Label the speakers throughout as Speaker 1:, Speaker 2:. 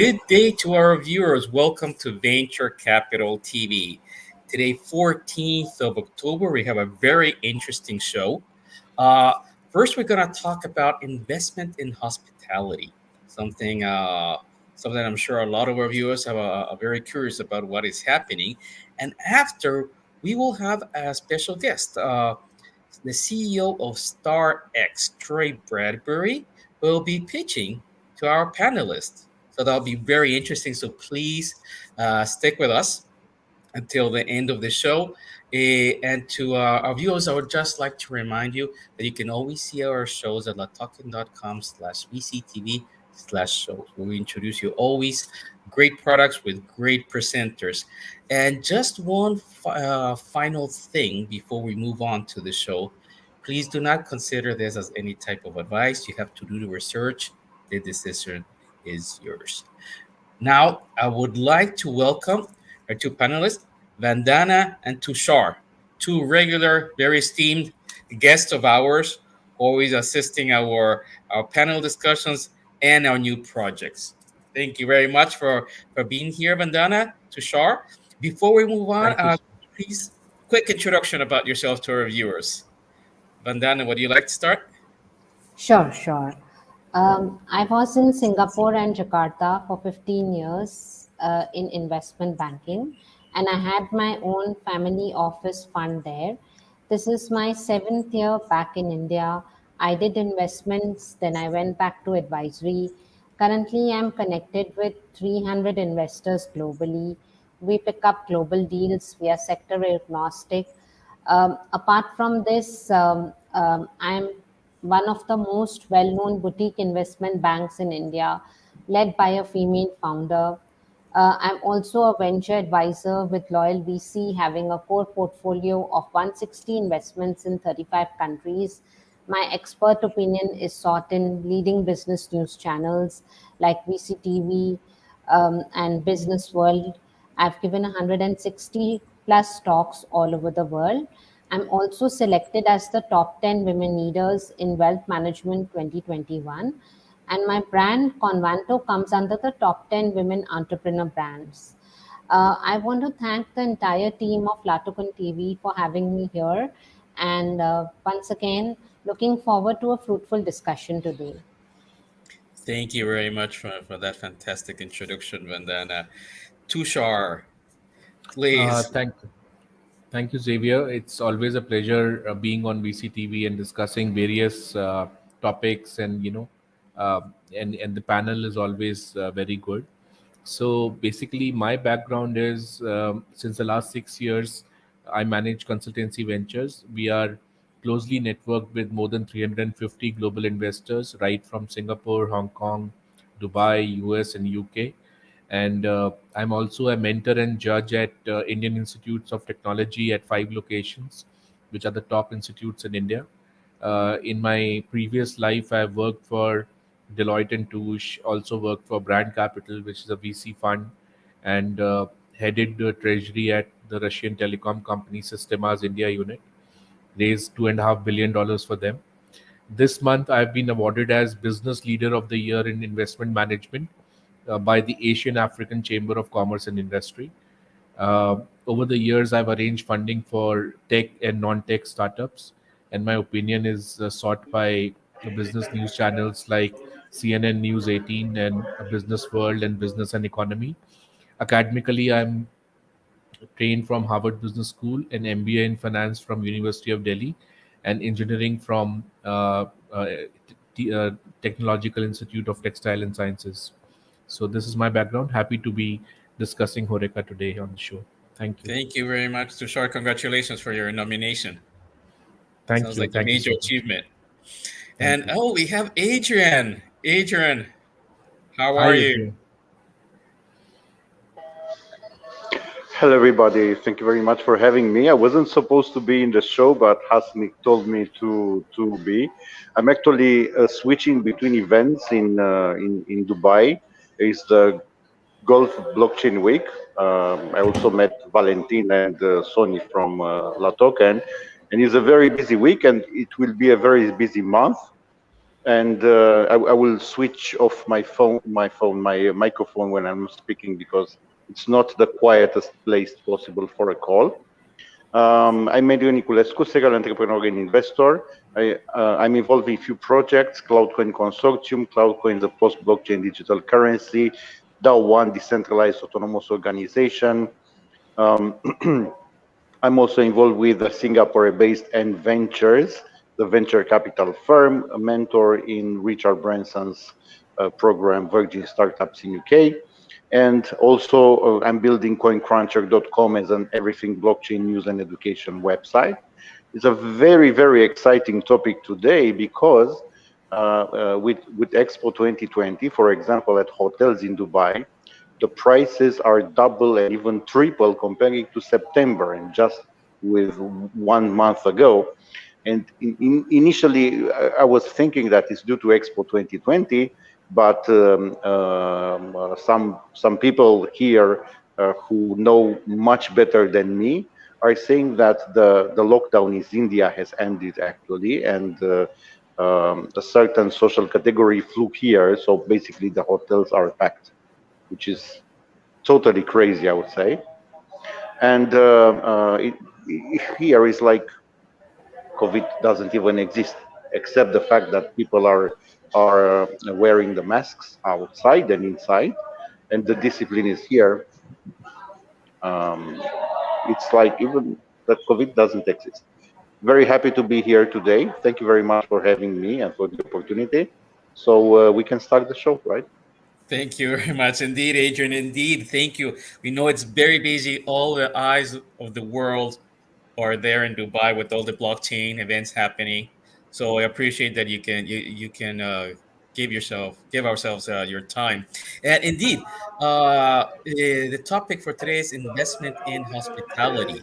Speaker 1: Good day to our viewers. Welcome to Venture Capital TV. Today, 14th of October, we have a very interesting show. Uh, First, we're going to talk about investment in hospitality, something something I'm sure a lot of our viewers are very curious about what is happening. And after, we will have a special guest, the CEO of StarWORKS, Troy Bradbury, will be pitching to our panelists. So that'll be very interesting. So please stick with us until the end of the show. And to our viewers, I would just like to remind you that you can always see our shows at latoken.com/VCTV/shows, where we introduce you always great products with great presenters. And just one final thing before we move on to the show. Please do not consider this as any type of advice. You have to do the research. The decision is yours. Now, I would like to welcome our two panelists, Vandana and Tushar, two regular, very esteemed guests of ours, always assisting our panel discussions and our new projects. Thank you very much for being here, Vandana, Tushar. Before we move on,
Speaker 2: Thank you.
Speaker 1: please, quick introduction about yourself to our viewers. Vandana, would you like to start?
Speaker 3: Sure. I was in Singapore and Jakarta for 15 years in investment banking, and I had my own family office fund there. This is my 7th year back in India. I did investments, then I went back to advisory. Currently, I'm connected with 300 investors globally. We pick up global deals. We are sector agnostic. Apart from this, I'm one of the most well-known boutique investment banks in India, led by a female founder. I'm also a venture advisor with Loyal VC, having a core portfolio of 160 investments in 35 countries. My expert opinion is sought in leading business news channels like VCTV and Business World. I've given 160 plus talks all over the world. I'm also selected as the top 10 women leaders in wealth management 2021. And my brand Convanto comes under the top 10 women entrepreneur brands. I want to thank the entire team of Latoken TV for having me here. And once again, looking forward to a fruitful discussion today.
Speaker 1: Thank you very much for that fantastic introduction, Vandana. Tushar, please.
Speaker 2: Thank you, Xavier. It's always a pleasure being on VCTV and discussing various topics, and and the panel is always very good. So basically, my background is since the last 6 years, I manage consultancy ventures. We are closely networked with more than 350 global investors, right from Singapore, Hong Kong, Dubai, US, and UK. And I'm also a mentor and judge at Indian Institutes of Technology at 5 locations, which are the top institutes in India. In my previous life, I've worked for Deloitte and Touche, also worked for Brand Capital, which is a VC fund, and headed the treasury at the Russian telecom company Sistema's India unit, raised $2.5 billion for them. This month, I've been awarded as Business Leader of the Year in Investment Management by the Asian African Chamber of Commerce and Industry. Over the years, I've arranged funding for tech and non-tech startups, and my opinion is sought by the business news channels like CNN News 18 and Business World and Business and Economy. Academically, I'm trained from Harvard Business School, an MBA in finance from University of Delhi, and engineering from Technological Institute of Textile and Sciences. So this is my background. Happy to be discussing Horeca today on the show. Thank you.
Speaker 1: Thank you very much, Tushar. Congratulations for your nomination.
Speaker 2: Thank
Speaker 1: Sounds
Speaker 2: you.
Speaker 1: like a
Speaker 2: Thank you
Speaker 1: major
Speaker 2: so much.
Speaker 1: achievement.
Speaker 2: Thank
Speaker 1: And
Speaker 2: you.
Speaker 1: we have Adrian. Adrian, how
Speaker 2: Hi,
Speaker 1: are you?
Speaker 2: Adrian.
Speaker 4: Hello, everybody. Thank you very much for having me. I wasn't supposed to be in the show, but Hasnik told me to be. I'm actually switching between events in Dubai. It's the Golf Blockchain Week. I also met Valentin and Sony from La Token, and it's a very busy week, and it will be a very busy month. And I will switch off my microphone when I'm speaking, because it's not the quietest place possible for a call. I'm Mediu Niculescu, serial entrepreneur and investor. I'm involved in a few projects: Cloudcoin Consortium, Cloudcoin, the post-blockchain digital currency, DAO1, decentralized autonomous organization. I'm also involved with the Singapore-based N Ventures, the venture capital firm, a mentor in Richard Branson's program Virgin Startups in UK. And also I'm building coincruncher.com as an everything blockchain news and education website. It's a very, very exciting topic today, because with Expo 2020, for example, at hotels in Dubai, the prices are double and even triple comparing to September, and just with 1 month ago. And initially, I was thinking that it's due to Expo 2020, but some people here who know much better than me are saying that the lockdown in India has ended actually, and a certain social category flew here. So basically, the hotels are packed, which is totally crazy, I would say. And here is like COVID doesn't even exist, except the fact that people are wearing the masks outside and inside, and the discipline is here. Um, it's like even that COVID doesn't exist. Very happy to be here today. Thank you very much for having me and for the opportunity. So we can start the show, right?
Speaker 1: Thank you very much indeed, Adrian. Indeed, thank you. We know it's very busy. All the eyes of the world are there in Dubai with all the blockchain events happening. So I appreciate that you can give ourselves your time. And indeed, the topic for today is investment in hospitality.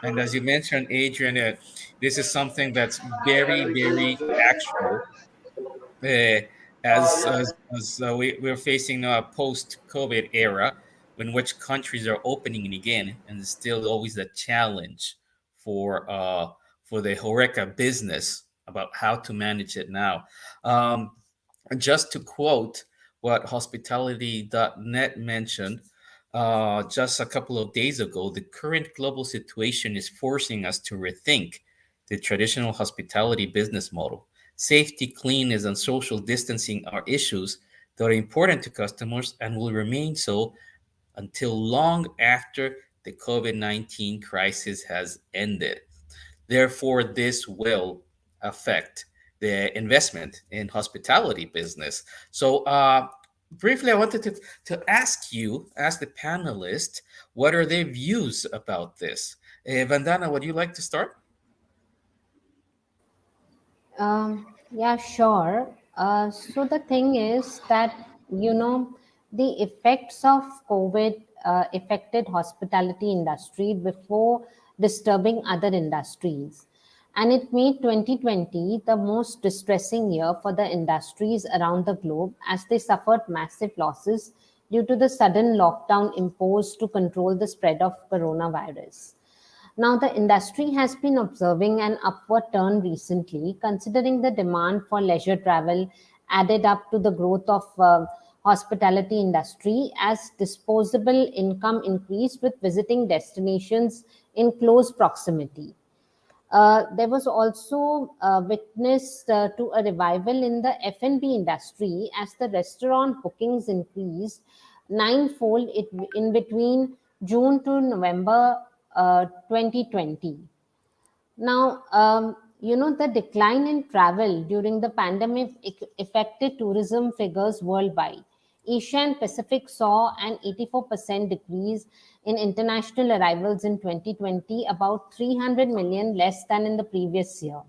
Speaker 1: And as you mentioned, Adrian, this is something that's very, very actual, uh, we're facing a post-COVID era in which countries are opening again, and there's still always a challenge for uh, for the Horeca business about how to manage it now. Um, just to quote what hospitality.net mentioned just a couple of days ago, the current global situation is forcing us to rethink the traditional hospitality business model. Safety, cleanliness, and social distancing are issues that are important to customers and will remain so until long after the COVID 19 crisis has ended. Therefore, this will affect the investment in hospitality business. So, briefly, I wanted to ask the panelists, what are their views about this? Vandana, would you like to start?
Speaker 3: Yeah, sure. So the thing is that, the effects of COVID affected hospitality industry before disturbing other industries. And it made 2020 the most distressing year for the industries around the globe, as they suffered massive losses due to the sudden lockdown imposed to control the spread of coronavirus. Now, the industry has been observing an upward turn recently, considering the demand for leisure travel added up to the growth of hospitality industry as disposable income increased with visiting destinations in close proximity. There was also witness to a revival in the F&B industry as the restaurant bookings increased ninefold in between June to November 2020. Now, the decline in travel during the pandemic affected tourism figures worldwide. Asia and Pacific saw an 84% decrease in international arrivals in 2020, about 300 million less than in the previous year.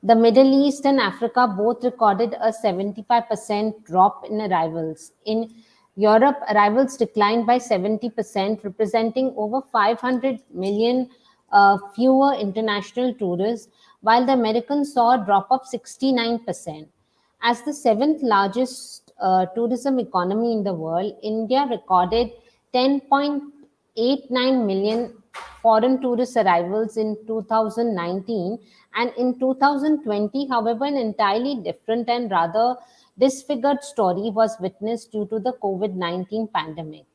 Speaker 3: The Middle East and Africa both recorded a 75% drop in arrivals. In Europe, arrivals declined by 70%, representing over 500 million fewer international tourists, while the Americans saw a drop of 69%. As the seventh largest tourism economy in the world, India recorded 10.89 million foreign tourist arrivals in 2019, and in 2020, however, an entirely different and rather disfigured story was witnessed due to the COVID-19 pandemic.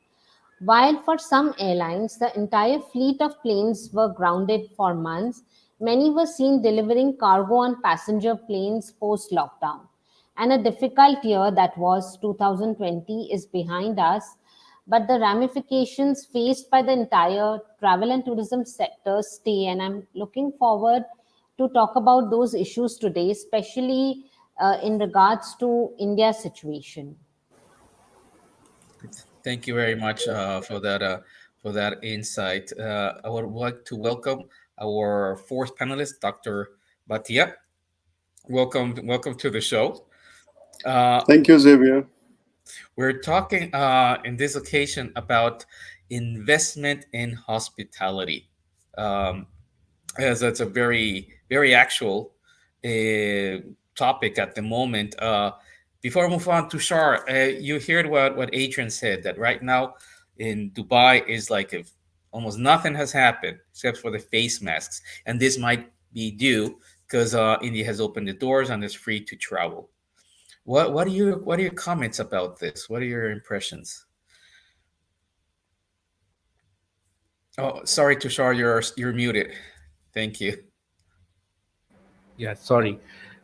Speaker 3: While for some airlines, the entire fleet of planes were grounded for months, many were seen delivering cargo on passenger planes post lockdown. And a difficult year that was 2020 is behind us, but the ramifications faced by the entire travel and tourism sector stay. And I'm looking forward to talk about those issues today, especially in regards to India's situation.
Speaker 1: Thank you very much for that insight. I would like to welcome our fourth panelist, Dr. Bhatia. Welcome to the show.
Speaker 5: Thank you, Xavier.
Speaker 1: We're talking in this occasion about investment in hospitality, um, as that's a very actual uh, topic at the moment. Before I move on to Shar, you heard what Adrian said, that right now in Dubai is like if almost nothing has happened except for the face masks, and this might be due because India has opened the doors and it's free to travel. What are your comments about this? What are your impressions? Oh, sorry, Tushar, you're muted. Thank you.
Speaker 2: Yeah, sorry.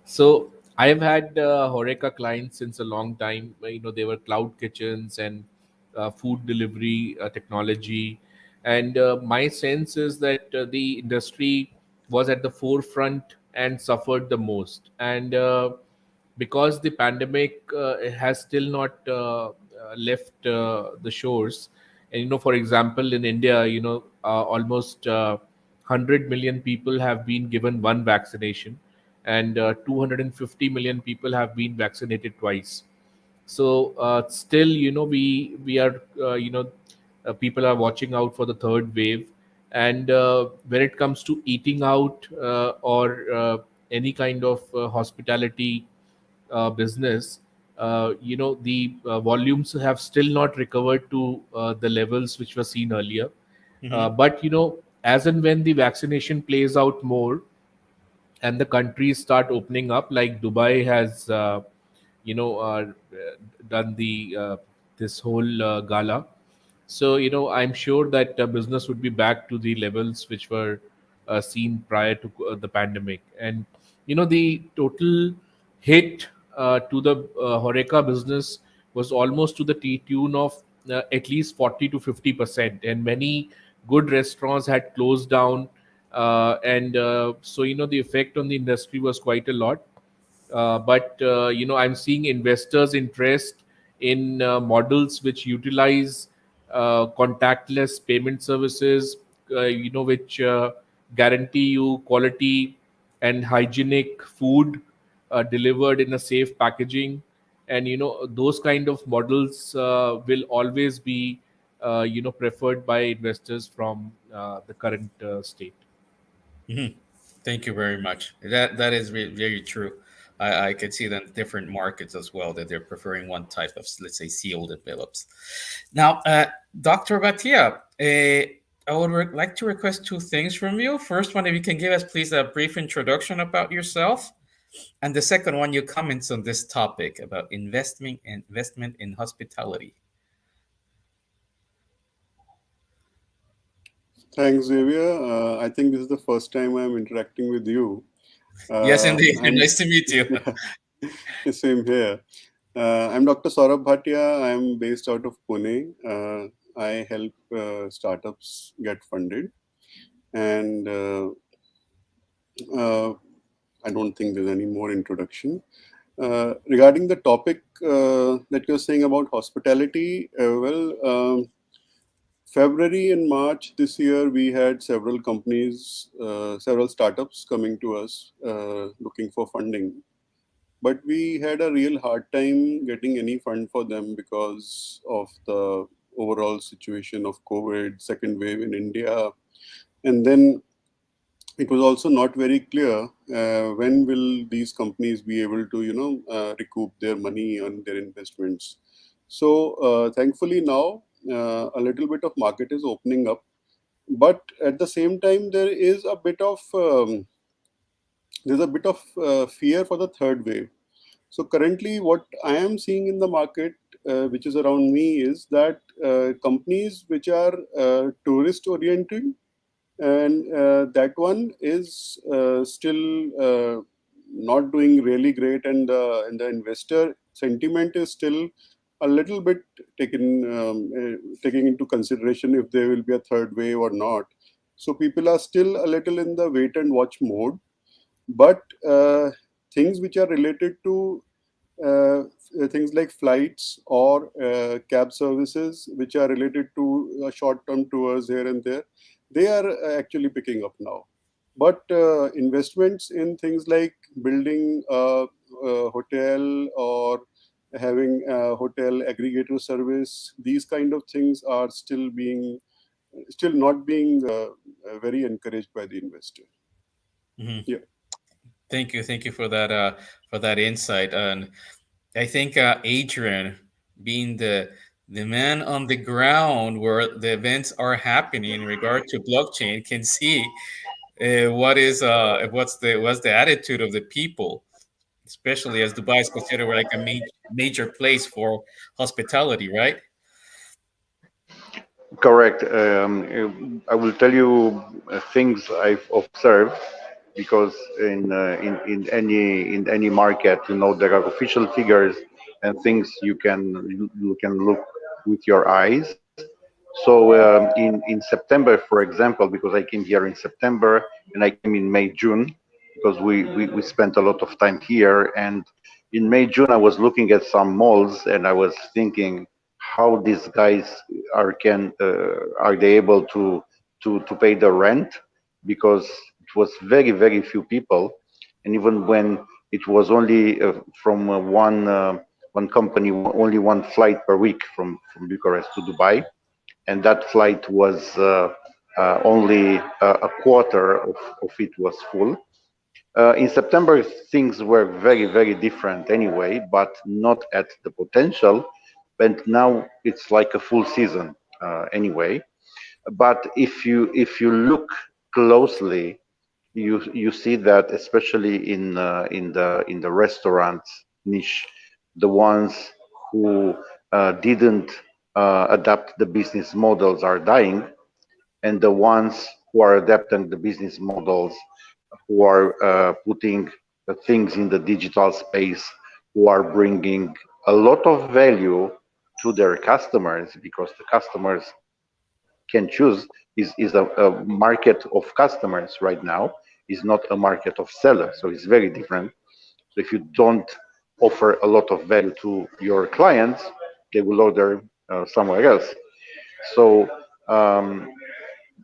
Speaker 2: So I've had Horeca clients since a long time. They were cloud kitchens and food delivery technology. And my sense is that the industry was at the forefront and suffered the most. And because the pandemic has still not left the shores. And for example, in India, almost 100 million people have been given one vaccination, and 250 million people have been vaccinated twice. So still, we are people are watching out for the third wave. And when it comes to eating out or any kind of hospitality business, the volumes have still not recovered to the levels which were seen earlier.
Speaker 1: Hmm.
Speaker 2: But as and when the vaccination plays out more and the countries start opening up, like Dubai has, you know, uh, done the this whole gala. So I'm sure that business would be back to the levels which were seen prior to the pandemic. And the total hit to the Horeca business was almost to the tune of at least 40 to 50%, and many good restaurants had closed down. And so the effect on the industry was quite a lot. But I'm seeing investors interest in models which utilize contactless payment services, which guarantee you quality and hygienic food delivered in a safe packaging. And those kind of models will always be preferred by investors from the current state.
Speaker 1: Hmm. Thank you very much. That is very true. I can see that in different markets as well, that they're preferring one type of, let's say, sealed envelopes. Now, Dr. Bhatia, I would like to request two things from you. First one, if you can give us, please, a brief introduction about yourself. And the second one, your comments on this topic about investment in hospitality.
Speaker 5: Thanks, Xavier. I think this is the first time I'm interacting with you.
Speaker 1: Yes, indeed.
Speaker 5: I'm
Speaker 1: Nice to meet you.
Speaker 5: same here. I'm Dr. Saurabh Bhatia. I'm based out of Pune. I help startups get funded, and uh, I don't think there's any more introduction. Regarding the topic that you're saying about hospitality, February and March this year, we had several companies, several startups coming to us looking for funding. But we had a real hard time getting any fund for them because of the overall situation of COVID, second wave in India. And then it was also not very clear when will these companies be able to, recoup their money on their investments. So thankfully now a little bit of market is opening up. but at the same time, there is a bit of fear for the third wave. So currently, what I am seeing in the market, which is around me, is that companies which are tourist oriented, and that one is still not doing really great, and the investor sentiment is still a little bit taking into consideration if there will be a third wave or not. So people are still a little in the wait and watch mode. But things which are related to uh, things like flights or cab services, which are related to short-term tours here and there, they are actually picking up now. But investments in things like building a hotel or having a hotel aggregator service, these kind of things are still not being very encouraged by the investor.
Speaker 1: Mhm.
Speaker 5: Yeah.
Speaker 1: Thank you for that insight. And I think Adrian, being the man on the ground where the events are happening in regard to blockchain, can see what's the attitude of the people, especially as Dubai is considered like a major place for hospitality, right?
Speaker 4: Correct. I will tell you things I've observed because in any market, there are official figures and things you can look with your eyes. So in September, for example, because I came here in September and I came in May June because we spent a lot of time here, and in May June I was looking at some malls and I was thinking how these guys are they able to pay the rent, because it was very few people, and even when it was only from one company, only one flight per week from Bucharest to Dubai, and that flight was only a quarter of it was full. In September, things were very different anyway, but not at the potential. And now it's like a full season anyway. But if you look closely, you see that especially in the restaurants niche, the ones who didn't adapt the business models are dying, and the ones who are adapting the business models, who are putting things in the digital space, who are bringing a lot of value to their customers, because the customers can choose, is a market of customers right now, is not a market of sellers. So it's very different. So if you don't offer a lot of value to your clients, they will order somewhere else. So um,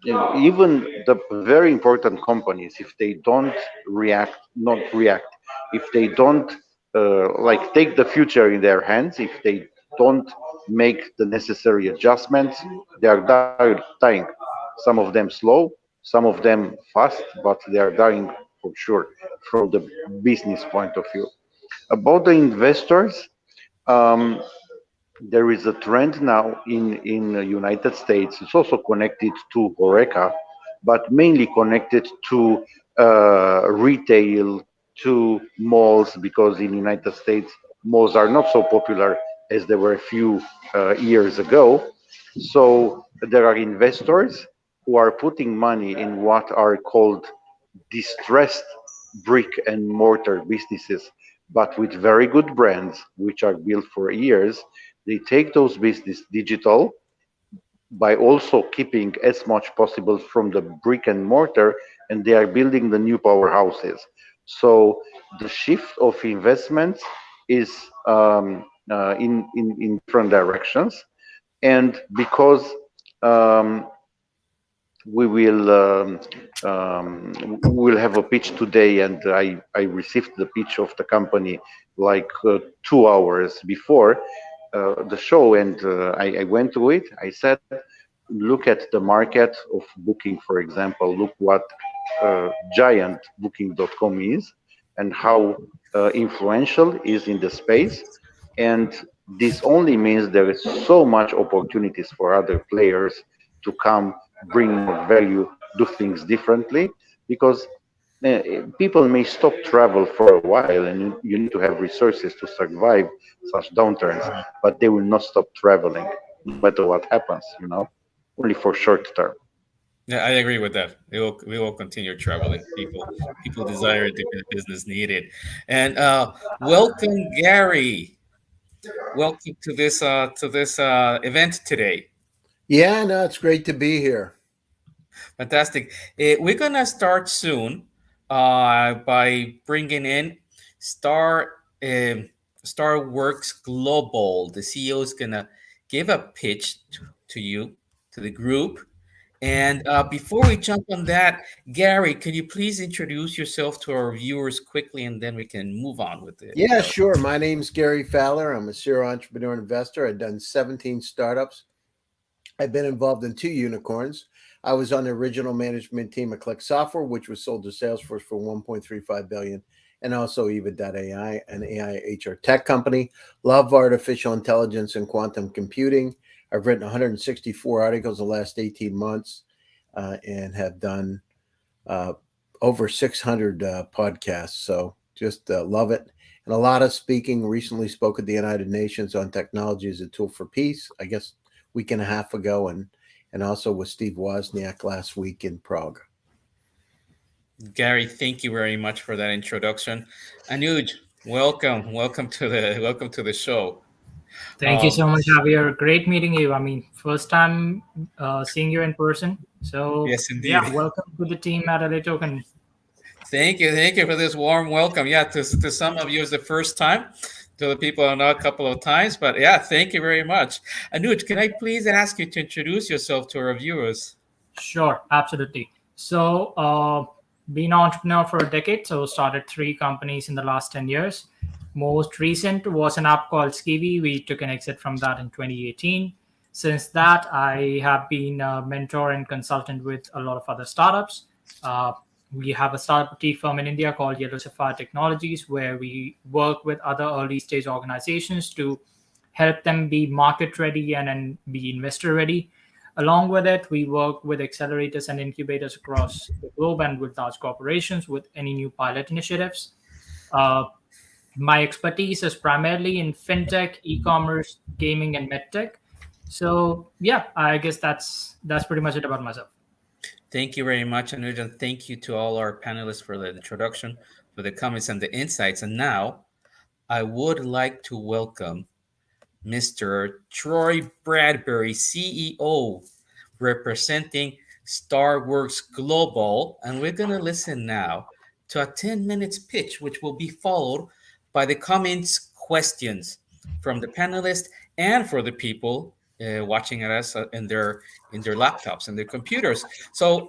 Speaker 4: even the very important companies, if they don't not react, if they don't like take the future in their hands, if they don't make the necessary adjustments, they are dying. Some of them slow, some of them fast, but they are dying for sure from the business point of view. About the investors, um, there is a trend now in the United States. It's also connected to Horeca, but mainly connected to retail, to malls, because in the United States malls are not so popular as they were a few years ago. So there are investors who are putting money in what are called distressed brick and mortar businesses, but with very good brands, which are built for years. They take those business digital by also keeping as much possible from the brick and mortar, and they are building the new powerhouses. So the shift of investments is in different directions, and because um, we will have a pitch today, and I received the pitch of the company like 2 hours before the show, and I went through it. I said, look at the market of booking, for example. Look what giant booking.com is, and how influential is in the space. And this only means there is so much opportunities for other players to come bring more value, do things differently, because people may stop travel for a while, and you need to have resources to survive such downturns,
Speaker 1: Mhm.
Speaker 4: but they will not stop traveling no matter what happens, only for short term.
Speaker 1: Yeah, I agree with that. We will continue traveling. People desire it, the business need it. And welcome, Gary. Welcome to this event today.
Speaker 6: Yeah, no, it's great to be here.
Speaker 1: Fantastic. We're gonna start soon by bringing in Star StarWorks Global. The CEO is gonna give a pitch to you, to the group. And before we jump on that, Gary, can you please introduce yourself to our viewers quickly, and then we can move on with it.
Speaker 6: Yeah, sure. My name's Gary Fowler. I'm a serial entrepreneur and investor. I've done 17 startups. I've been involved in 2 unicorns. I was on the original management team at Click Software, which was sold to Salesforce for $1.35 billion, and also Eva.ai, an AI HR tech company. Love artificial intelligence and quantum computing. I've written 164 articles in the last 18 months and have done over 600 podcasts. So just love it. And a lot of speaking. Recently spoke at the United Nations on technology as a tool for peace, I guess week and a half ago, and also with Steve Wozniak last week in Prague.
Speaker 1: Gary, thank you very much for that introduction. Anuj, welcome to the show.
Speaker 7: Thank you so much, Javier. Great meeting you. I mean, first time seeing you in person. So
Speaker 1: Yes, indeed.
Speaker 7: yeah, welcome to the team at LA Token.
Speaker 1: Thank you for this warm welcome. Yeah, to some of you it's the first time. To the people I know a couple of times, but yeah, thank you very much. Anuj, can I please ask you to introduce yourself to our viewers?
Speaker 7: Sure, absolutely. So been an entrepreneur for a decade. So started 3 companies in the last 10 years. Most recent was an app called Skivi. We took an exit from that in 2018. Since that, I have been a mentor and consultant with a lot of other startups. We have a startup boutique firm in India called Yellow Sapphire Technologies, where we work with other early stage organizations to help them be market ready and be investor ready. Along with it, we work with accelerators and incubators across the globe and with large corporations with any new pilot initiatives. My expertise is primarily in fintech, e-commerce, gaming, and medtech. So yeah, I guess that's pretty much it about myself.
Speaker 1: Thank you very much, Anuj, and thank you to all our panelists for the introduction, for the comments and the insights. And now I would like to welcome Mr. Troy Bradbury, CEO, representing StarWorks Global. And we're going to listen now to a 10 minutes pitch, which will be followed by the comments, questions from the panelists and for the people watching at us in their laptops and their computers. So,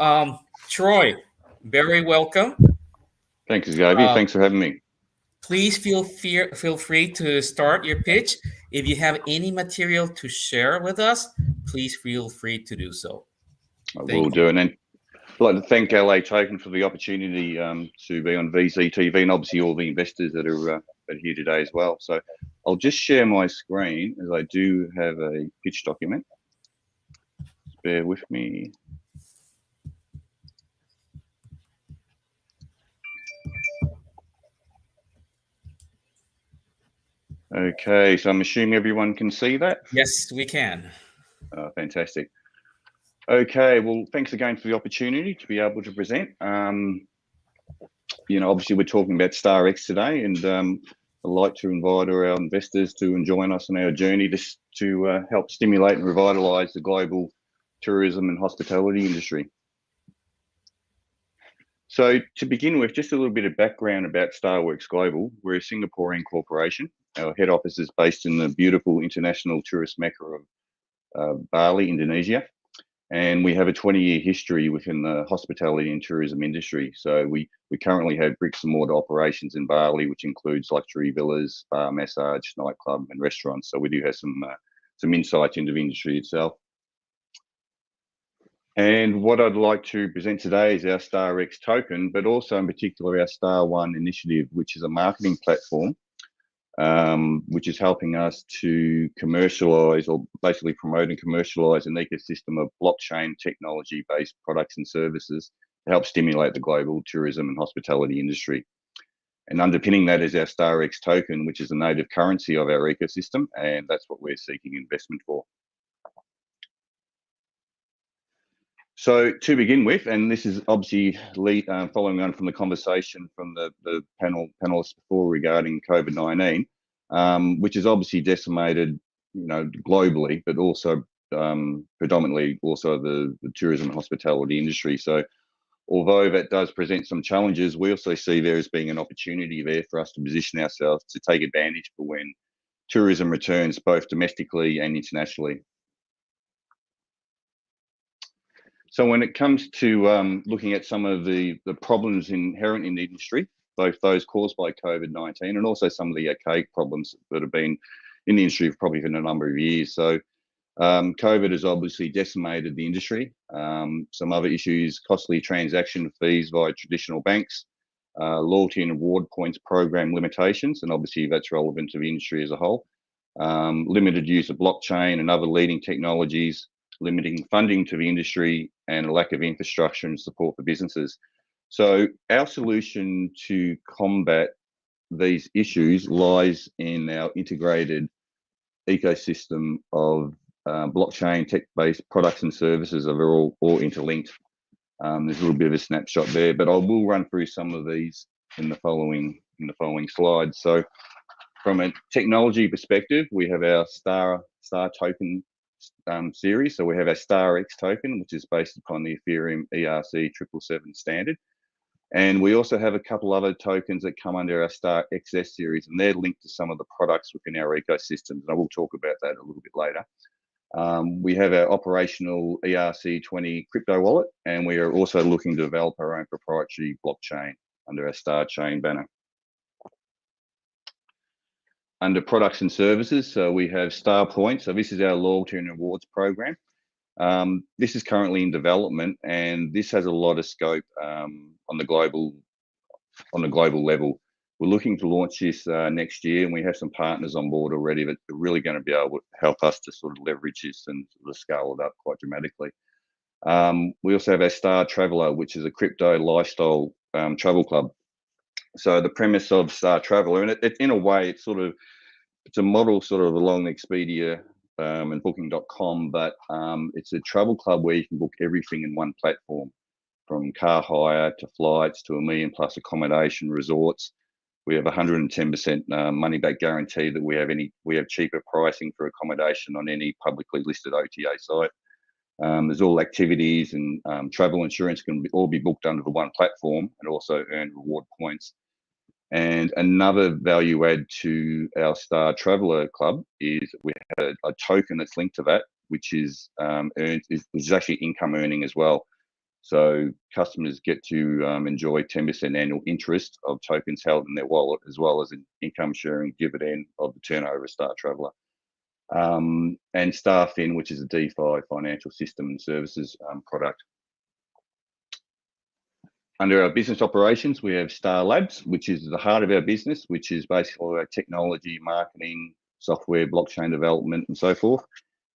Speaker 1: Troy, very welcome.
Speaker 8: Thanks, Xavier. Thanks for having me.
Speaker 1: Please feel free to start your pitch. If you have any material to share with us, please feel free to do so.
Speaker 8: I will do. And then I'd like to thank LA Token for the opportunity to be on VCTV, and obviously all the investors that are here today as well. So I'll just share my screen, as I do have a pitch document. Just bear with me. Okay, so I'm assuming everyone can see that?
Speaker 1: Yes, we can.
Speaker 8: Fantastic. Okay, well, thanks again for the opportunity to be able to present. Obviously we're talking about StarX today, and I'd like to invite our investors to join us on our journey to help stimulate and revitalise the global tourism and hospitality industry. So to begin with, just a little bit of background about StarWorks Global. We're a Singaporean corporation. Our head office is based in the beautiful international tourist mecca of Bali, Indonesia. And we have a 20-year history within the hospitality and tourism industry. So we currently have bricks and mortar operations in Bali, which includes luxury villas, bar, massage, nightclub, and restaurants. So we do have some insights into the industry itself. And what I'd like to present today is our StarX token, but also in particular our Star One initiative, which is a marketing platform which is helping us to commercialize, or basically promote and commercialize, an ecosystem of blockchain technology-based products and services to help stimulate the global tourism and hospitality industry. And underpinning that is our StarWorks token, which is the native currency of our ecosystem, and that's what we're seeking investment for. So to begin with, and this is obviously following on from the conversation from the panelists before regarding COVID-19, which has obviously decimated, globally, but also predominantly also the tourism and hospitality industry. So although that does present some challenges, we also see there as being an opportunity there for us to position ourselves to take advantage for when tourism returns, both domestically and internationally. So when it comes to looking at some of the problems inherent in the industry, both those caused by COVID-19 and also some of the archaic problems that have been in the industry for probably a number of years. So COVID has obviously decimated the industry. Some other issues: costly transaction fees via traditional banks, loyalty and reward points program limitations, and obviously that's relevant to the industry as a whole. Limited use of blockchain and other leading technologies, limiting funding to the industry, and a lack of infrastructure and support for businesses. So our solution to combat these issues lies in our integrated ecosystem of blockchain tech-based products and services that are all interlinked. There's a little bit of a snapshot there, but I will run through some of these in the following slides. So from a technology perspective, we have our Star token series. So we have our StarWorks token, which is based upon the Ethereum ERC777 standard. And we also have a couple other tokens that come under our StarXS series, and they're linked to some of the products within our ecosystems. And I will talk about that a little bit later. We have our operational ERC20 crypto wallet, and we are also looking to develop our own proprietary blockchain under our Star Chain banner. Under products and services, so we have Star Points. So this is our loyalty and rewards program. This is currently in development, and this has a lot of scope on the global level. We're looking to launch this next year, and we have some partners on board already that are really going to be able to help us to sort of leverage this and sort of scale it up quite dramatically. We also have our Star Traveller, which is a crypto lifestyle travel club. So the premise of Star Traveller, and it in a way, it's a model sort of along Expedia and Booking.com, but it's a travel club where you can book everything in one platform, from car hire to flights to $1 million+ accommodation, resorts. We have 110% money back guarantee that we have cheaper pricing for accommodation on any publicly listed OTA site. There's all activities and travel insurance can all be booked under the one platform and also earn reward points. And another value add to our Star Traveller Club is we have a token that's linked to that, which is actually income earning as well. So customers get to enjoy 10% annual interest of tokens held in their wallet, as well as an income sharing dividend of the turnover of Star Traveller. And StarFin, which is a DeFi financial system and services product. Under our business operations, we have Star Labs, which is the heart of our business, which is basically our technology, marketing, software, blockchain development, and so forth.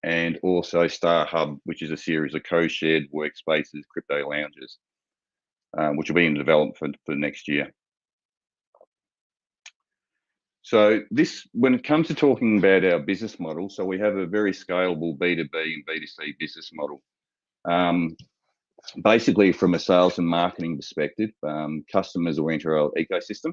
Speaker 8: And also Star Hub, which is a series of co-shared workspaces, crypto lounges, which will be in development for next year. So when it comes to talking about our business model, so we have a very scalable B2B and B2C business model. Basically, from a sales and marketing perspective, customers will enter our ecosystem.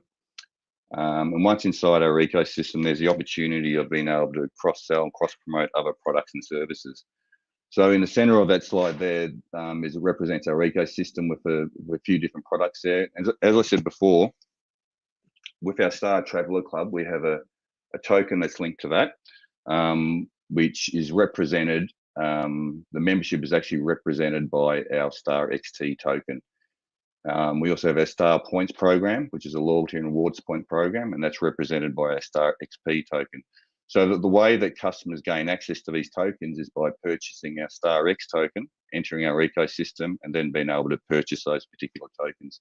Speaker 8: And once inside our ecosystem, there's the opportunity of being able to cross-sell and cross-promote other products and services. So in the center of that slide there it represents our ecosystem with a few different products there. And as I said before, with our Star Traveller Club, we have a token that's linked to that, which is represented. The membership is actually represented by our Star XT token. We also have our Star Points program, which is a loyalty and rewards point program, and that's represented by our Star XP token. So the way that customers gain access to these tokens is by purchasing our Star X token, entering our ecosystem, and then being able to purchase those particular tokens.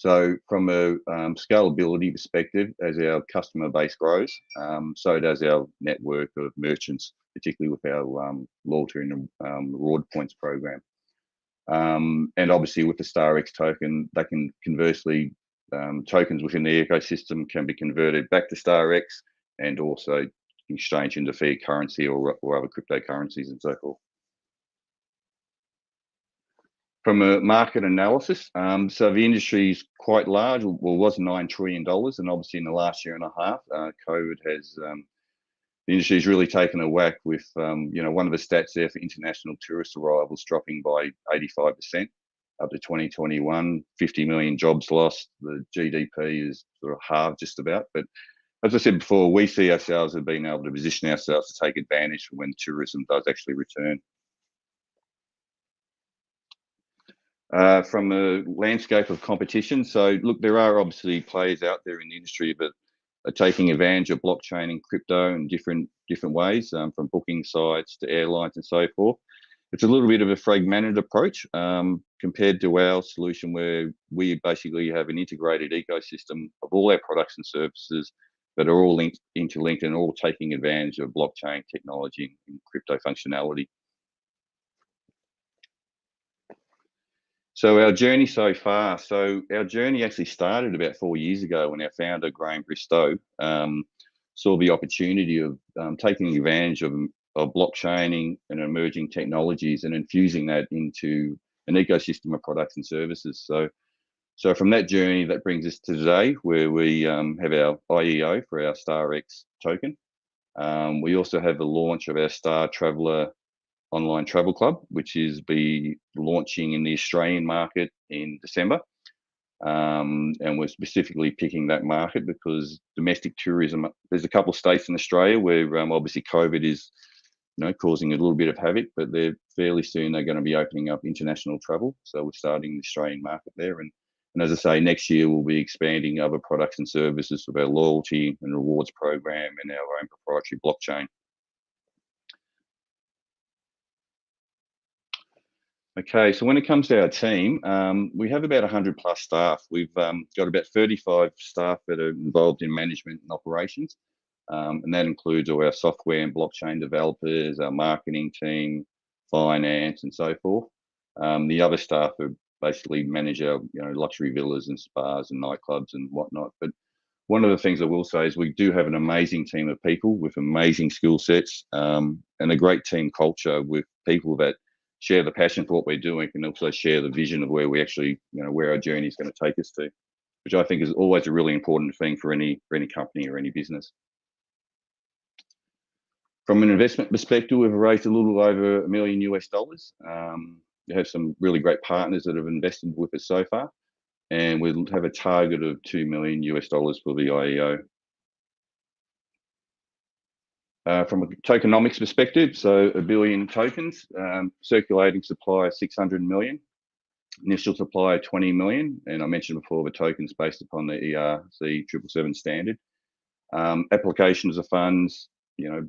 Speaker 8: So from a scalability perspective, as our customer base grows, so does our network of merchants, particularly with our loyalty and reward points program. And obviously with the StarX token, they can conversely, tokens within the ecosystem can be converted back to StarX and also exchange into fiat currency or other cryptocurrencies and so forth. From a market analysis, so the industry is quite large, well, was $9 trillion, and obviously in the last year and a half, COVID has, the industry has really taken a whack with, one of the stats there for international tourist arrivals dropping by 85% up to 2021, 50 million jobs lost, the GDP is sort of halved just about, but as I said before, we see ourselves as being able to position ourselves to take advantage when tourism does actually return. From a landscape of competition, so look, there are obviously players out there in the industry that are taking advantage of blockchain and crypto in different ways, from booking sites to airlines and so forth. It's a little bit of a fragmented approach compared to our solution, where we basically have an integrated ecosystem of all our products and services that are all interlinked and all taking advantage of blockchain technology and crypto functionality. So our journey so far, our journey actually started about 4 years ago when our founder, Graham Bristow, saw the opportunity of taking advantage of blockchaining and emerging technologies and infusing that into an ecosystem of products and services. So from that journey, that brings us to today, where we have our IEO for our StarX token. We also have the launch of our Star Traveller online travel club, which is be launching in the Australian market in December. And we're specifically picking that market because domestic tourism, there's a couple of states in Australia where obviously COVID is causing a little bit of havoc, but they're fairly soon they're going to be opening up international travel. So we're starting the Australian market there. And as I say, next year we'll be expanding other products and services with our loyalty and rewards program and our own proprietary blockchain. Okay, so when it comes to our team, we have about 100 plus staff. We've got about 35 staff that are involved in management and operations, and that includes all our software and blockchain developers, our marketing team, finance, and so forth. The other staff are basically manage our luxury villas and spas and nightclubs and whatnot. But one of the things I will say is we do have an amazing team of people with amazing skill sets and a great team culture with people that share the passion for what we're doing and also share the vision of where we actually, where our journey is going to take us to, which I think is always a really important thing for any company or any business. From an investment perspective, we've raised a little over $1 million US. We have some really great partners that have invested with us so far, and we'll have a target of $2 million US for the IEO. From a tokenomics perspective, so 1 billion tokens, circulating supply of 600 million, initial supply of 20 million, and I mentioned before the tokens based upon the ERC 777 standard. Applications of funds,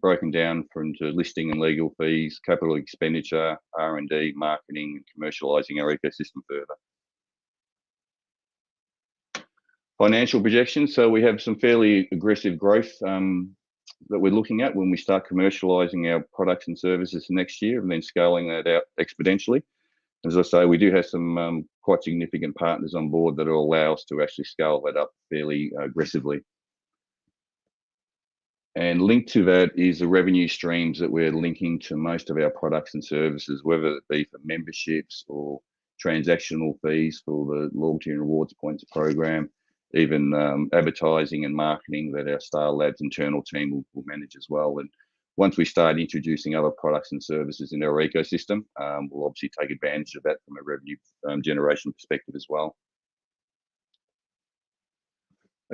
Speaker 8: broken down into listing and legal fees, capital expenditure, R&D, marketing, and commercializing our ecosystem further. Financial projections, so we have some fairly aggressive growth that we're looking at when we start commercializing our products and services next year and then scaling that out exponentially. As I say, we do have some quite significant partners on board that will allow us to actually scale that up fairly aggressively. And linked to that is the revenue streams that we're linking to most of our products and services, whether it be for memberships or transactional fees for the loyalty and rewards points program, even advertising and marketing that our Star Labs internal team will manage as well. And once we start introducing other products and services in our ecosystem, we'll obviously take advantage of that from a revenue generation perspective as well.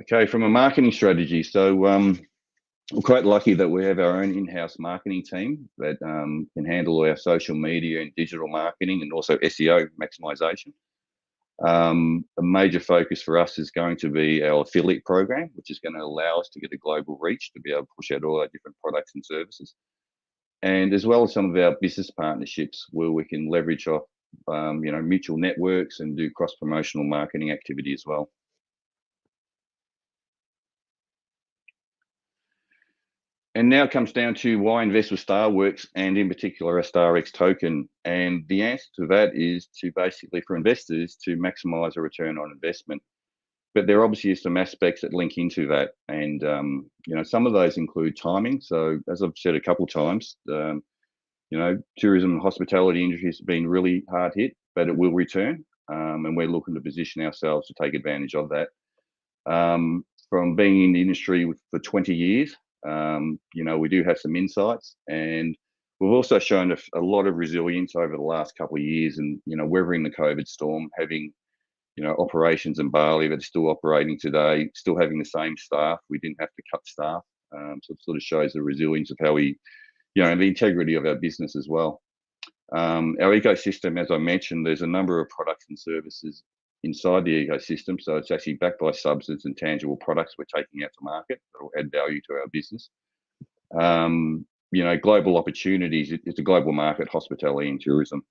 Speaker 8: Okay, from a marketing strategy, so we're quite lucky that we have our own in-house marketing team that can handle all our social media and digital marketing and also SEO maximization. A major focus for us is going to be our affiliate program, which is going to allow us to get a global reach to be able to push out all our different products and services. And as well as some of our business partnerships where we can leverage off mutual networks and do cross-promotional marketing activity as well. And now it comes down to why invest with StarWORKS, and in particular a StarX token. And the answer to that is to basically, for investors, to maximize a return on investment. But there obviously are some aspects that link into that. And, some of those include timing. So as I've said a couple of times, tourism and hospitality industries have been really hard hit, but it will return. And we're looking to position ourselves to take advantage of that. From being in the industry for 20 years, we do have some insights, and we've also shown a lot of resilience over the last couple of years, and weathering the COVID storm, having operations in Bali that are still operating today, still having the same staff. We didn't have to cut staff, so it sort of shows the resilience of how we, the integrity of our business as well. Our ecosystem, as I mentioned, there's a number of products and services inside the ecosystem, so it's actually backed by substance and tangible products we're taking out to market that will add value to our business. Global opportunities. It's a global market, hospitality and tourism.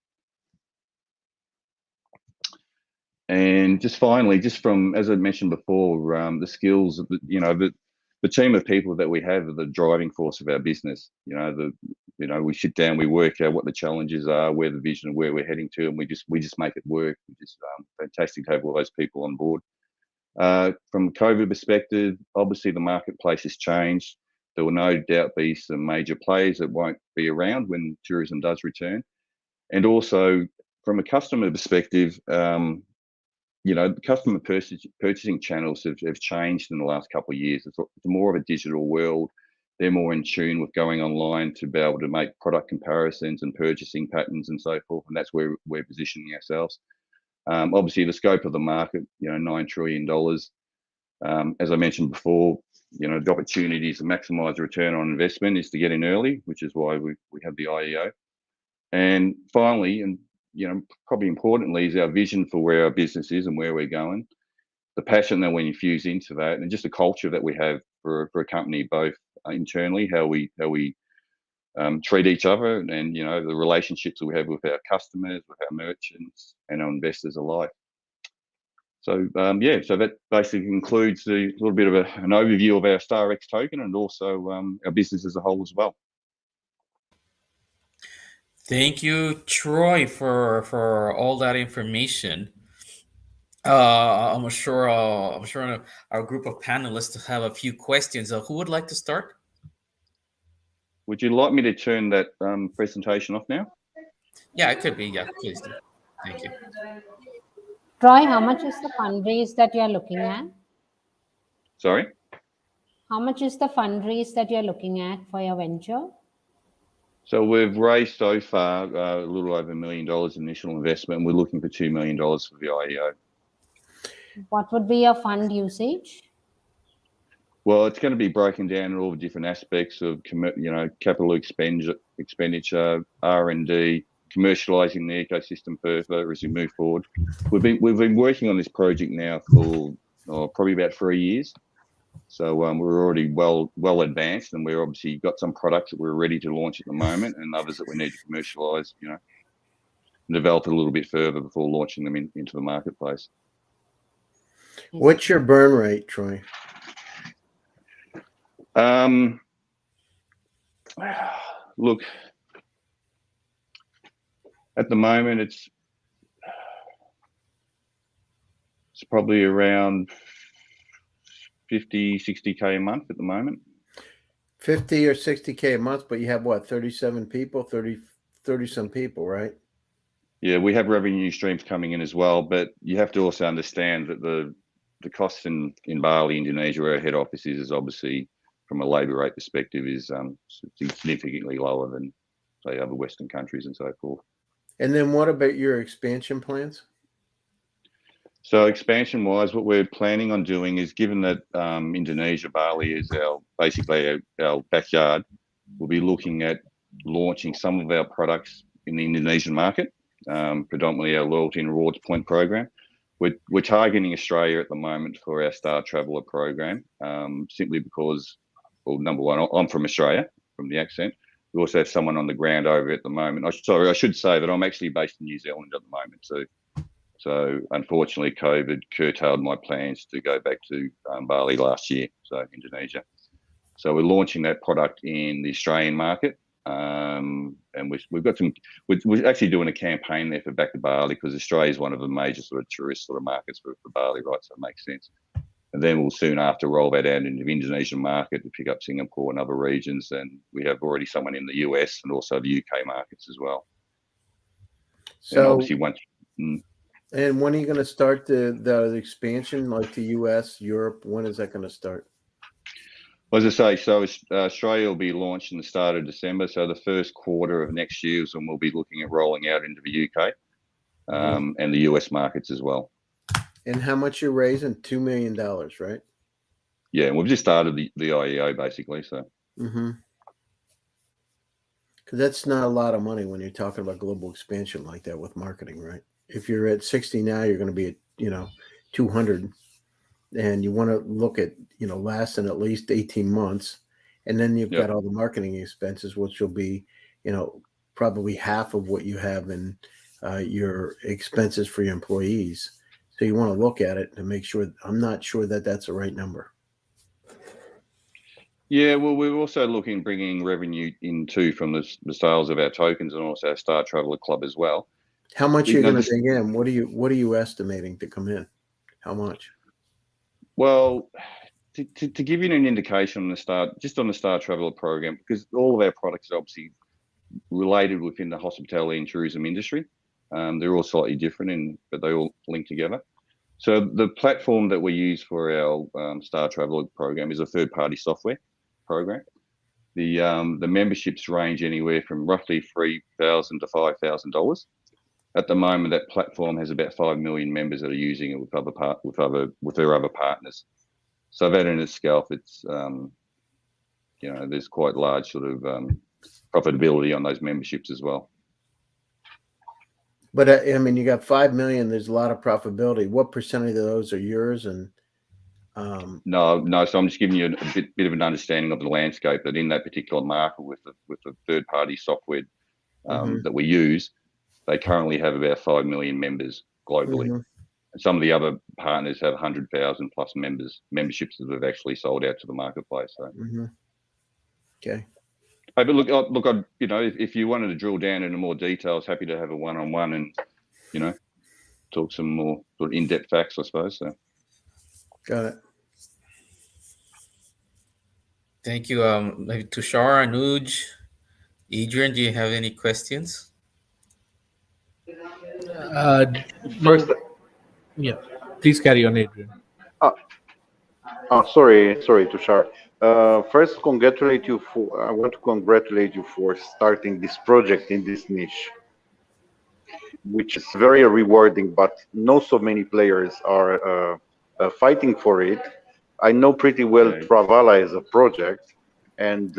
Speaker 8: And just finally, just from, as I mentioned before, the skills, the team of people that we have are the driving force of our business. We sit down, we work out what the challenges are, where the vision, where we're heading to, and we just make it work. Which is fantastic to have all those people on board. From a COVID perspective, obviously the marketplace has changed. There will no doubt be some major players that won't be around when tourism does return. And also from a customer perspective, customer purchasing channels have changed in the last couple of years. It's more of a digital world. They're more in tune with going online to be able to make product comparisons and purchasing patterns and so forth. And that's where we're positioning ourselves. Obviously, the scope of the market, $9 trillion. As I mentioned before, the opportunities to maximize return on investment is to get in early, which is why we have the IEO. And finally, and probably importantly, is our vision for where our business is and where we're going. The passion that we infuse into that, and just the culture that we have for a company, both internally, how we treat each other, and the relationships that we have with our customers, with our merchants, and our investors alike. So so that basically includes a little bit of an overview of our StarX token and also our business as a whole as well.
Speaker 1: Thank you, Troy, for all that information. I'm sure our group of panelists have a few questions. Who would like to start?
Speaker 8: Would you like me to turn that presentation off now?
Speaker 1: Yeah, it could be. Yeah, please do. Thank you.
Speaker 3: Troy, how much is the fundraise that you're looking at?
Speaker 8: Sorry?
Speaker 3: How much is the fundraise that you're looking at for your venture?
Speaker 8: So we've raised so far a little over $1 million initial investment, and we're looking for $2 million for the IEO.
Speaker 3: What would be your fund usage?
Speaker 8: Well, it's going to be broken down in all the different aspects of, capital expenditure, R&D, commercializing the ecosystem further as we move forward. We've been working on this project now for probably about 3 years. So we're already well advanced, and we're obviously got some products that we're ready to launch at the moment, and others that we need to commercialize, and develop a little bit further before launching them into the marketplace.
Speaker 6: What's your burn rate, Troy?
Speaker 8: Look, at the moment it's probably around 50, 60K a month at the moment.
Speaker 6: 50 or 60K a month, but you have what, 37 people, 30 some people, right?
Speaker 8: Yeah, we have revenue streams coming in as well, but you have to also understand that the costs in Bali, Indonesia, where our head office is obviously, from a labour rate perspective, is significantly lower than, say, other Western countries and so forth.
Speaker 6: And then what about your expansion plans?
Speaker 8: So expansion-wise, what we're planning on doing is, given that Indonesia, Bali is basically our backyard, we'll be looking at launching some of our products in the Indonesian market, predominantly our loyalty and rewards point program. We're targeting Australia at the moment for our Star Traveller program, simply because, well, number one, I'm from Australia, from the accent, We also have someone on the ground over at the moment. I should say that I'm actually based in New Zealand at the moment. So unfortunately, COVID curtailed my plans to go back to Bali last year, so Indonesia. So we're launching that product in the Australian market. And we've got some, we're actually doing a campaign there for back to Bali, because Australia is one of the major sort of tourist sort of markets for Bali, right? So it makes sense. And then we'll soon after roll that out into the Indonesian market to pick up Singapore and other regions. And we have already someone in the US and also the UK markets as well.
Speaker 6: So
Speaker 8: and obviously once.
Speaker 6: And when are you going to start the expansion, like to US, Europe? When is that going to start?
Speaker 8: As I say, so Australia will be launched in the start of December. So the first quarter of next year is when we'll be looking at rolling out into the UK and the US markets as well.
Speaker 6: And how much you're raising? $2 million, right?
Speaker 8: Yeah, we've just started the IEO basically. So.
Speaker 6: Because that's not a lot of money when you're talking about global expansion like that with marketing, right? If you're at 60 now, you're going to be at 200. And you want to look at, lasting at least 18 months. And then you've got all the marketing expenses, which will be, probably half of what you have in your expenses for your employees. So you want to look at it to make sure. I'm not sure that that's the right number. Yeah,
Speaker 8: well, we're also looking bringing revenue in too from the sales of our tokens and also our Star Traveller Club as well.
Speaker 6: How much are you going to bring in? What are you estimating to come in? How much?
Speaker 8: Well, to give you an indication on the Star Traveller program, because all of our products are obviously related within the hospitality and tourism industry. They're all slightly different, but they all link together. So the platform that we use for our Star Traveller program is a third-party software program. The memberships range anywhere from roughly $3,000 to $5,000. At the moment, that platform has about 5 million members that are using it with their other partners. So that in itself, it's there's quite large sort of profitability on those memberships as well.
Speaker 6: But you got 5 million. There's a lot of profitability. What percentage of those are yours? And
Speaker 8: no. So I'm just giving you a bit of an understanding of the landscape that in that particular market with the third-party software that we use. They currently have about 5 million members globally. And some of the other partners have 100,000 plus memberships that have actually sold out to the marketplace. So.
Speaker 6: Okay.
Speaker 8: Hey, but look, if you wanted to drill down into more details, happy to have a one-on-one and, talk some more sort of in-depth facts, I suppose. So.
Speaker 6: Got it.
Speaker 1: Thank you. Maybe Tushar, Anuj, Adrian, do you have any questions?
Speaker 2: First, please carry on, Adrian.
Speaker 4: Sorry, Tushar. First, I want to congratulate you for starting this project in this niche, which is very rewarding, but not so many players are fighting for it. I know pretty well Travala as a project, and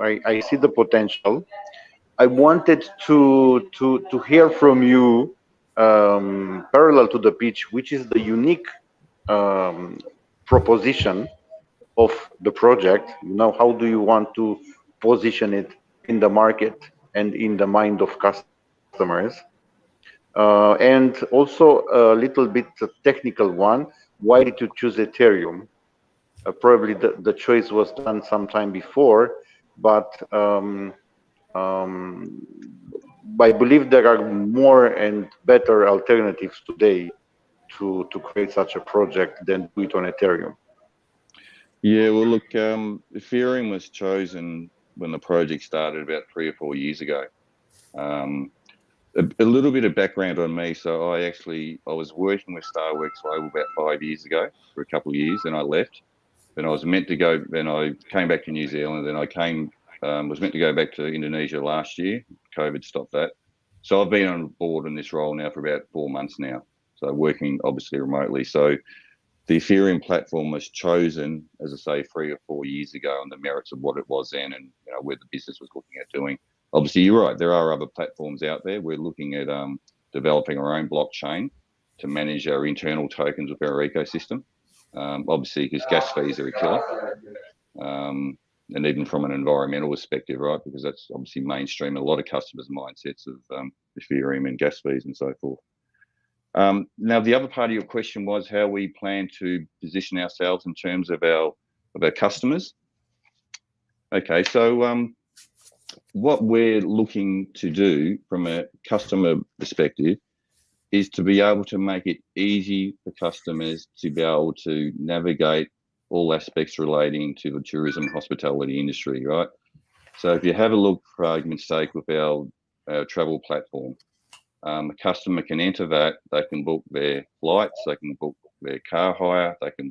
Speaker 4: I see the potential. I wanted to hear from you, parallel to the pitch, which is the unique proposition of the project. How do you want to position it in the market and in the mind of customers? And also a little bit technical one. Why did you choose Ethereum? Probably the choice was done sometime before, but I believe there are more and better alternatives today to create such a project than do it on Ethereum.
Speaker 8: Yeah, well, look, Ethereum was chosen when the project started about 3 or 4 years ago. A little bit of background on me. So I was working with StarWORKS Global about 5 years ago for a couple of years, and I left. Then I was meant to go. Then I came back to New Zealand. Then I was meant to go back to Indonesia last year. COVID stopped that. So I've been on board in this role now for about 4 months now. So working obviously remotely. So the Ethereum platform was chosen, as I say, 3 or 4 years ago on the merits of what it was then and where the business was looking at doing. Obviously, you're right. There are other platforms out there. We're looking at developing our own blockchain to manage our internal tokens with our ecosystem. Obviously, because gas fees are a killer. and even from an environmental perspective, right? Because that's obviously mainstream in a lot of customers' mindsets of Ethereum and gas fees and so forth. Now, the other part of your question was how we plan to position ourselves in terms of our customers. Okay, so what we're looking to do from a customer perspective is to be able to make it easy for customers to be able to navigate all aspects relating to the tourism and hospitality industry, right? So if you have a look, for argument's sake, with our travel platform, a customer can enter that, they can book their flights, they can book their car hire, they can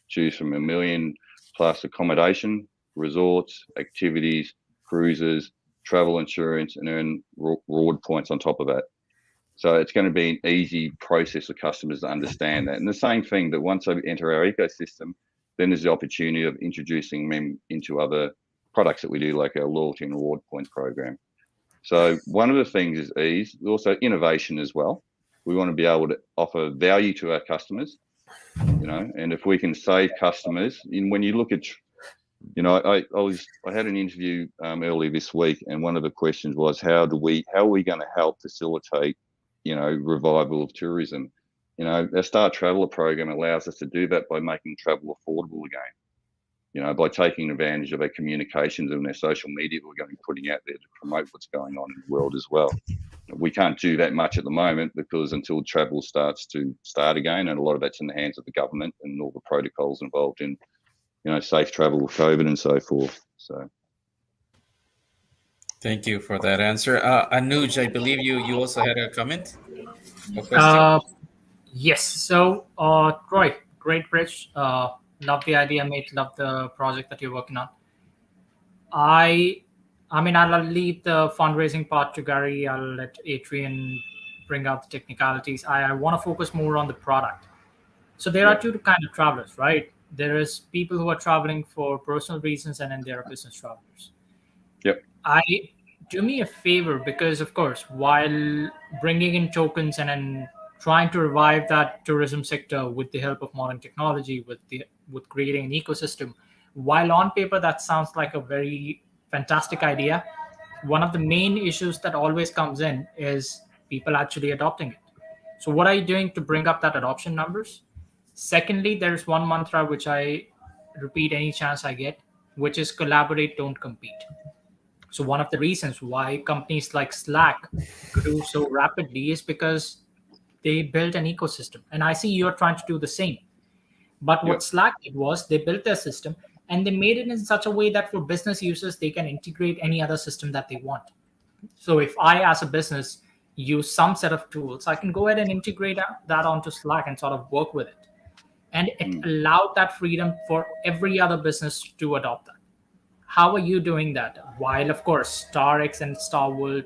Speaker 8: choose from 1 million plus accommodation, resorts, activities, cruises, travel insurance, and earn reward points on top of that. So it's going to be an easy process for customers to understand that. And the same thing, that once they enter our ecosystem, then there's the opportunity of introducing them into other products that we do, like our loyalty and reward points program. So one of the things is ease, also innovation as well. We want to be able to offer value to our customers, you know, and if we can save customers, and when you look at, you know, I had an interview earlier this week, and one of the questions was, how are we going to help facilitate, you know, revival of tourism? You know, our Star Traveller program allows us to do that by making travel affordable again. You know, by taking advantage of our communications and our social media we're going to be putting out there to promote what's going on in the world as well. We can't do that much at the moment because until travel starts again, and a lot of that's in the hands of the government and all the protocols involved in, you know, safe travel with COVID and so forth. So.
Speaker 1: Thank you for that answer. Anuj, I believe you also had a comment or question?
Speaker 7: Yes. So, Troy, great bridge. Love the idea, mate. Love the project that you're working on. I mean, I'll leave the fundraising part to Gary. I'll let Adrian bring out the technicalities. I want to focus more on the product. So there are two kind of travelers, right? There is people who are traveling for personal reasons, and then there are business travelers.
Speaker 8: Yep.
Speaker 7: Do me a favor, because of course, while bringing in tokens and then trying to revive that tourism sector with the help of modern technology, with creating an ecosystem, while on paper that sounds like a very fantastic idea, one of the main issues that always comes in is people actually adopting it. So what are you doing to bring up that adoption numbers? Secondly, there's one mantra which I repeat any chance I get, which is collaborate, don't compete. So one of the reasons why companies like Slack grew so rapidly is because they built an ecosystem. And I see you're trying to do the same. But what Slack did was they built their system and they made it in such a way that for business users, they can integrate any other system that they want. So if I, as a business, use some set of tools, I can go ahead and integrate that onto Slack and sort of work with it. And it allowed that freedom for every other business to adopt that. How are you doing that? While, of course, StarX and StarWorld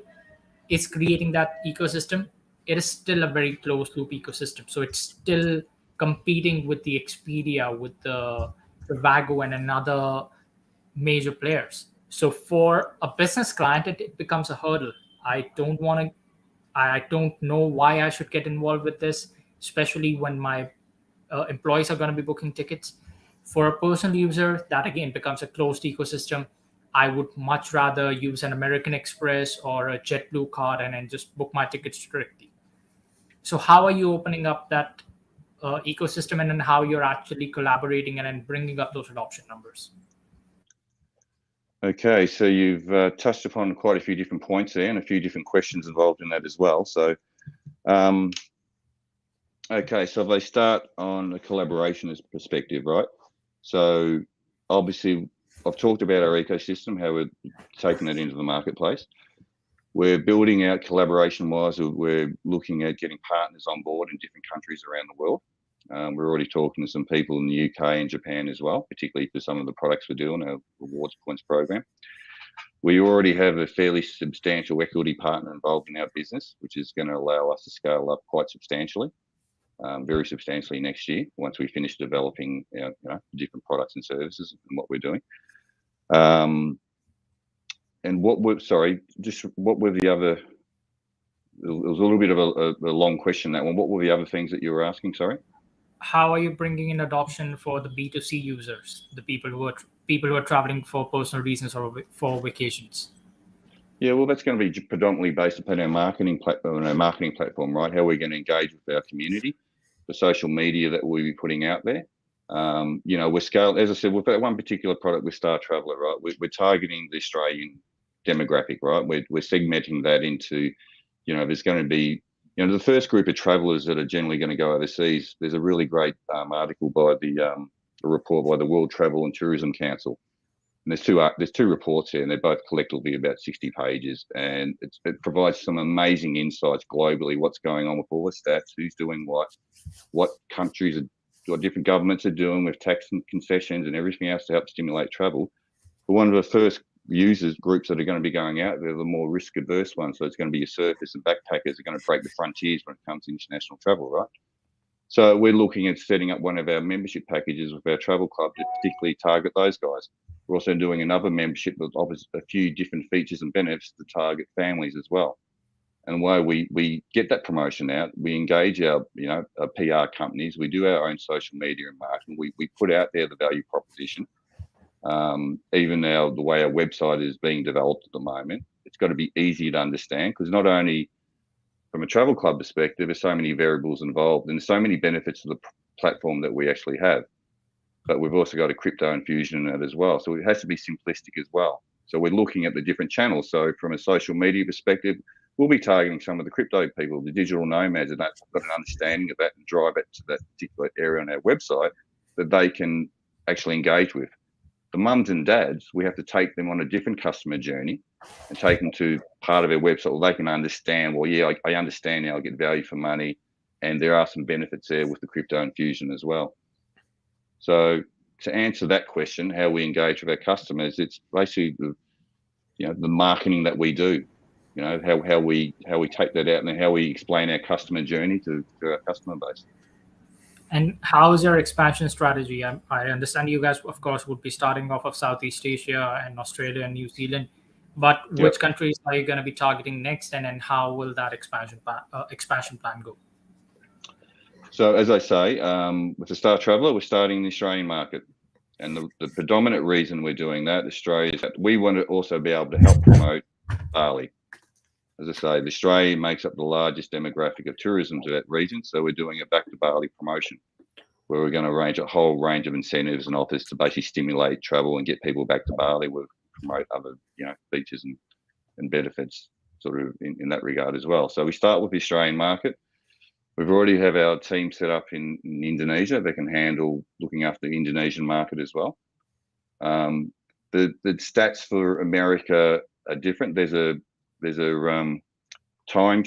Speaker 7: is creating that ecosystem, it is still a very closed loop ecosystem. So it's still competing with the Expedia, with the Vago and another major players. So for a business client, it becomes a hurdle. I don't know why I should get involved with this, especially when my employees are going to be booking tickets. For a personal user, that again becomes a closed ecosystem. I would much rather use an American Express or a JetBlue card and then just book my tickets directly. So how are you opening up that ecosystem, and then how you're actually collaborating and then bringing up those adoption numbers?
Speaker 8: Okay, so you've touched upon quite a few different points there and a few different questions involved in that as well. So, okay, so if I start on the collaboration perspective, right? So obviously I've talked about our ecosystem, how we're taking it into the marketplace. We're building out collaboration-wise. We're looking at getting partners on board in different countries around the world. We're already talking to some people in the UK and Japan as well, particularly for some of the products we're doing, our rewards points program. We already have a fairly substantial equity partner involved in our business, which is going to allow us to scale up quite substantially, very substantially next year, once we finish developing different products and services and what we're doing. And what were the other, it was a little bit of a long question, that one. What were the other things that you were asking, sorry?
Speaker 7: how are you bringing in adoption for the B2C users, the people who are traveling for personal reasons or for vacations?
Speaker 8: Yeah, well, that's going to be predominantly based upon our marketing platform, right? How we're going to engage with our community, the social media that we'll be putting out there. We're scaled, as I said, with that one particular product with Star Traveller, right? We're targeting the Australian demographic, right? We're segmenting that into, there's going to be, the first group of travellers that are generally going to go overseas. There's a really great article by a report by the World Travel and Tourism Council. And there's two reports here, and they're both collectively about 60 pages, and it provides some amazing insights globally. What's going on with all the stats, who's doing what countries, what different governments are doing with tax and concessions and everything else to help stimulate travel. But one of the first users groups that are going to be going out there are the more risk adverse ones. So it's going to be your surfers and backpackers are going to break the frontiers when it comes to international travel, right? So we're looking at setting up one of our membership packages with our travel club to particularly target those guys. We're also doing another membership that offers a few different features and benefits to target families as well. And the way we get that promotion out, we engage our PR companies. We do our own social media and marketing. We put out there the value proposition. Even now, the way our website is being developed at the moment, it's got to be easy to understand, because not only from a travel club perspective, there's so many variables involved and so many benefits to the platform that we actually have. But we've also got a crypto infusion in it as well. So it has to be simplistic as well. So we're looking at the different channels. So from a social media perspective, we'll be targeting some of the crypto people, the digital nomads, and that's got an understanding of that and drive it to that particular area on our website that they can actually engage with. The mums and dads, we have to take them on a different customer journey and take them to part of our website where they can understand, well, yeah, I understand now, I get value for money, and there are some benefits there with the crypto infusion as well. So to answer that question, how we engage with our customers, it's basically the marketing that we do, how we take that out and how we explain our customer journey to our customer base.
Speaker 7: And how is your expansion strategy? I understand you guys, of course, would be starting off of Southeast Asia and Australia and New Zealand, but which countries are you going to be targeting next, and how will that expansion plan go?
Speaker 8: So as I say, with the Star Traveller, we're starting in the Australian market. And the predominant reason we're doing that, Australia, is that we want to also be able to help promote Bali. As I say, Australia makes up the largest demographic of tourism to that region. So we're doing a back to Bali promotion where we're going to arrange a whole range of incentives and offers to basically stimulate travel and get people back to Bali. We'll promote other, features and benefits sort of in that regard as well. So we start with the Australian market. We've already have our team set up in Indonesia that can handle looking after the Indonesian market as well. The stats for America are different. There's a time.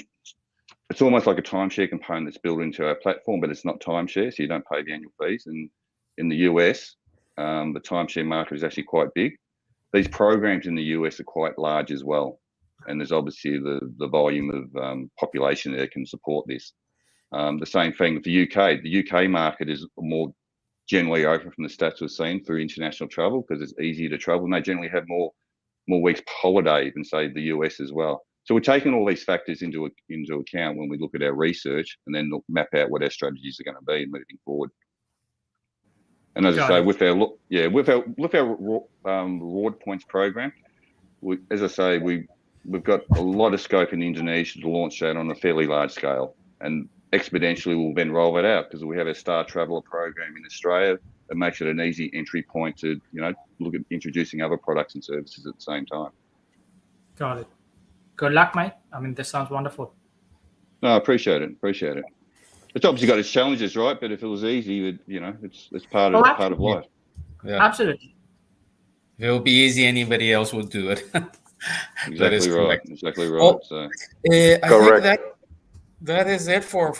Speaker 8: It's almost like a timeshare component that's built into our platform, but it's not timeshare, so you don't pay the annual fees. And in the US, the timeshare market is actually quite big. These programs in the US are quite large as well, and there's obviously the volume of population that can support this. The same thing with the UK. The UK market is more generally open from the stats we've seen through international travel because it's easier to travel, and they generally have more weeks holiday than say the US as well. So we're taking all these factors into account when we look at our research and then map out what our strategies are going to be moving forward. And as I say, with our reward points program, we've got a lot of scope in Indonesia to launch that on a fairly large scale, and exponentially we'll then roll that out because we have a Star Traveller program in Australia that makes it an easy entry point to look at introducing other products and services at the same time. Got it.
Speaker 7: Good luck, mate. I mean, this sounds wonderful.
Speaker 8: No, I appreciate it. It's obviously got its challenges, right? But if it was easy, it's part of life.
Speaker 7: Yeah. Absolutely.
Speaker 1: If it would be easy, anybody else would do it.
Speaker 8: Exactly right.
Speaker 1: Well,
Speaker 8: so
Speaker 1: I think that is it for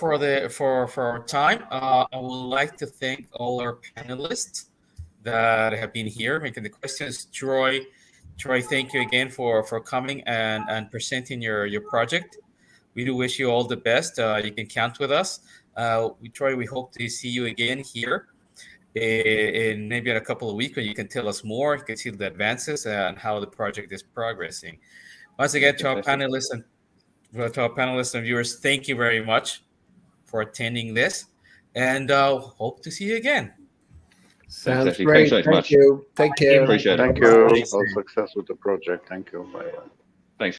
Speaker 1: our time. I would like to thank all our panelists that have been here making the questions. Troy, thank you again for coming and presenting your project. We do wish you all the best. You can count with us. Troy, we hope to see you again here in maybe in a couple of weeks where you can tell us more. You can see the advances and how the project is progressing. Once again, to our panelists and viewers, thank you very much for attending this. and hope to see you again.
Speaker 6: Sounds
Speaker 8: Fantastic.
Speaker 6: great.
Speaker 8: Thanks so
Speaker 6: Thank
Speaker 8: much.
Speaker 6: you. Take care.
Speaker 8: Appreciate it.
Speaker 4: Thank you. All success with the project. Thank you. Bye-bye.